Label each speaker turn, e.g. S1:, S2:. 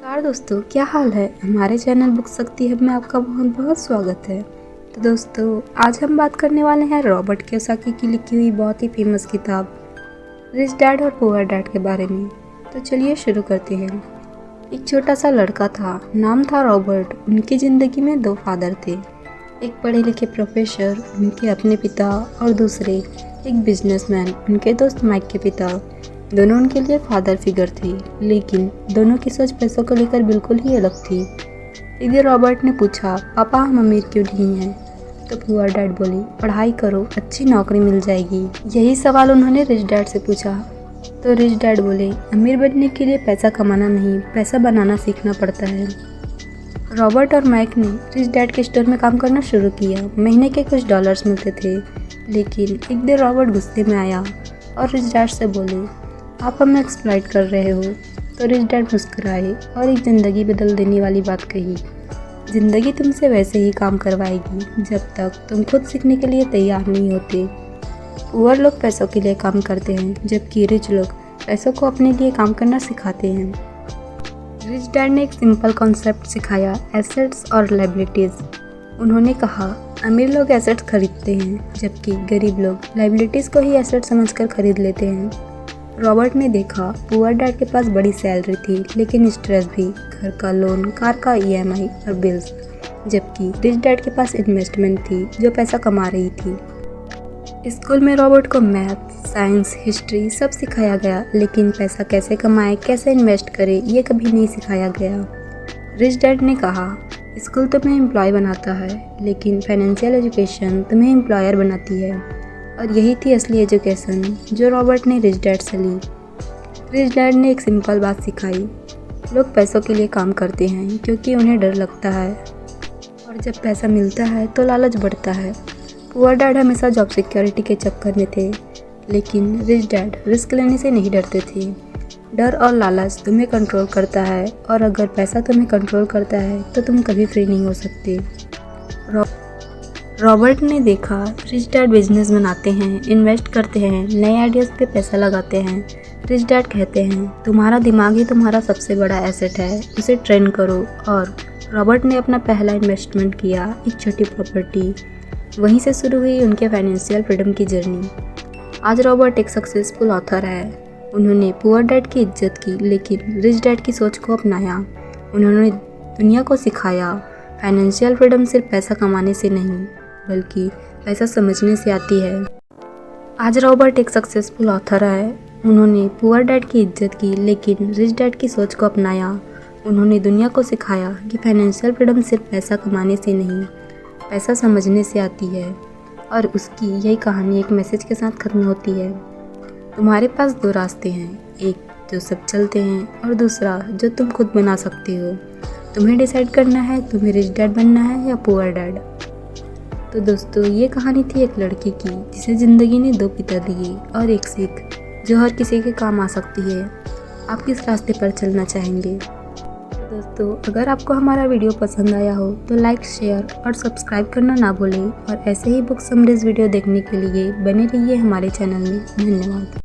S1: नमस्कार दोस्तों, क्या हाल है। हमारे चैनल बुक शक्ति हब में आपका बहुत बहुत स्वागत है। तो दोस्तों, आज हम बात करने वाले हैं रॉबर्ट कियोसाकी की लिखी हुई बहुत ही फेमस किताब रिच डैड और पुअर डैड के बारे में। तो चलिए शुरू करते हैं। एक छोटा सा लड़का था, नाम था रॉबर्ट। उनकी ज़िंदगी में दो फादर थे, एक पढ़े लिखे प्रोफेसर उनके अपने पिता और दूसरे एक बिजनेसमैन उनके दोस्त माइक के पिता। दोनों उनके लिए फादर फिगर थे, लेकिन दोनों की सोच पैसों को लेकर बिल्कुल ही अलग थी। एक दिन रॉबर्ट ने पूछा, पापा हम अमीर क्यों नहीं हैं? तो पुअर डैड बोली, पढ़ाई करो, अच्छी नौकरी मिल जाएगी। यही सवाल उन्होंने रिच डैड से पूछा। तो रिच डैड बोले, अमीर बनने के लिए पैसा कमाना नहीं, पैसा बनाना सीखना पड़ता है। रॉबर्ट और माइक ने रिच डैड के स्टोर में काम करना शुरू किया। महीने के कुछ डॉलर्स मिलते थे, लेकिन एक दिन रॉबर्ट गुस्से में आया और रिच डैड से बोले, आप हमें एक्सप्लॉइट कर रहे हो। तो रिच डैड मुस्कुराए और एक ज़िंदगी बदल देने वाली बात कही, ज़िंदगी तुमसे वैसे ही काम करवाएगी जब तक तुम खुद सीखने के लिए तैयार नहीं होते। पुअर लोग पैसों के लिए काम करते हैं, जबकि रिच लोग पैसों को अपने लिए काम करना सिखाते हैं। रिच डैड ने एक सिंपल कॉन्सेप्ट सिखाया, एसेट्स और लायबिलिटीज़। उन्होंने कहा, अमीर लोग एसेट्स खरीदते हैं, जबकि गरीब लोग लायबिलिटीज़ को ही एसेट समझकर खरीद लेते हैं। रॉबर्ट ने देखा, पुअर डैड के पास बड़ी सैलरी थी, लेकिन स्ट्रेस भी, घर का लोन, कार का EMI और बिल्स, जबकि रिच डैड के पास इन्वेस्टमेंट थी जो पैसा कमा रही थी। स्कूल में रॉबर्ट को मैथ, साइंस, हिस्ट्री सब सिखाया गया, लेकिन पैसा कैसे कमाए, कैसे इन्वेस्ट करे, ये कभी नहीं सिखाया गया। रिच डैड ने कहा, स्कूल तुम्हें एम्प्लॉय बनाता है, लेकिन फाइनेंशियल एजुकेशन तुम्हें एम्प्लॉयर बनाती है। और यही थी असली एजुकेशन जो रॉबर्ट ने रिच डैड से ली। रिच डैड ने एक सिंपल बात सिखाई, लोग पैसों के लिए काम करते हैं क्योंकि उन्हें डर लगता है, और जब पैसा मिलता है तो लालच बढ़ता है। पुअर डैड हमेशा जॉब सिक्योरिटी के चक्कर में थे, लेकिन रिच डैड रिस्क लेने से नहीं डरते थे। डर और लालच तुम्हें कंट्रोल करता है, और अगर पैसा तुम्हें कंट्रोल करता है तो तुम कभी फ्री नहीं हो सकते। रॉबर्ट ने देखा, रिच डैड बिजनेस बनाते हैं, इन्वेस्ट करते हैं, नए आइडियाज़ पे पैसा लगाते हैं। रिच डैड कहते हैं, तुम्हारा दिमाग ही तुम्हारा सबसे बड़ा एसेट है, उसे ट्रेन करो। और रॉबर्ट ने अपना पहला इन्वेस्टमेंट किया, एक छोटी प्रॉपर्टी। वहीं से शुरू हुई उनके फाइनेंशियल फ्रीडम की जर्नी। आज रॉबर्ट एक सक्सेसफुल ऑथर है। उन्होंने पुअर डैड की इज्जत की, लेकिन रिच डैड की सोच को अपनाया। उन्होंने दुनिया को सिखाया, फाइनेंशियल फ्रीडम सिर्फ पैसा कमाने से नहीं, बल्कि पैसा समझने से आती है। आज रॉबर्ट एक सक्सेसफुल ऑथर है। उन्होंने पुअर डैड की इज्जत की, लेकिन रिच डैड की सोच को अपनाया। उन्होंने दुनिया को सिखाया कि फाइनेंशियल फ्रीडम सिर्फ पैसा कमाने से नहीं, पैसा समझने से आती है। और उसकी यही कहानी एक मैसेज के साथ ख़त्म होती है। तुम्हारे पास दो रास्ते हैं, एक जो सब चलते हैं और दूसरा जो तुम खुद बना सकते हो। तुम्हें डिसाइड करना है तुम्हें रिच डैड बनना है या पुअर डैड। तो दोस्तों, ये कहानी थी एक लड़के की जिसे ज़िंदगी ने दो पिता दिए और एक सीख जो हर किसी के काम आ सकती है। आप किस रास्ते पर चलना चाहेंगे? तो दोस्तों, अगर आपको हमारा वीडियो पसंद आया हो तो लाइक, शेयर और सब्सक्राइब करना ना भूलें, और ऐसे ही बुक समरीज वीडियो देखने के लिए बने रहिए हमारे चैनल में। धन्यवाद।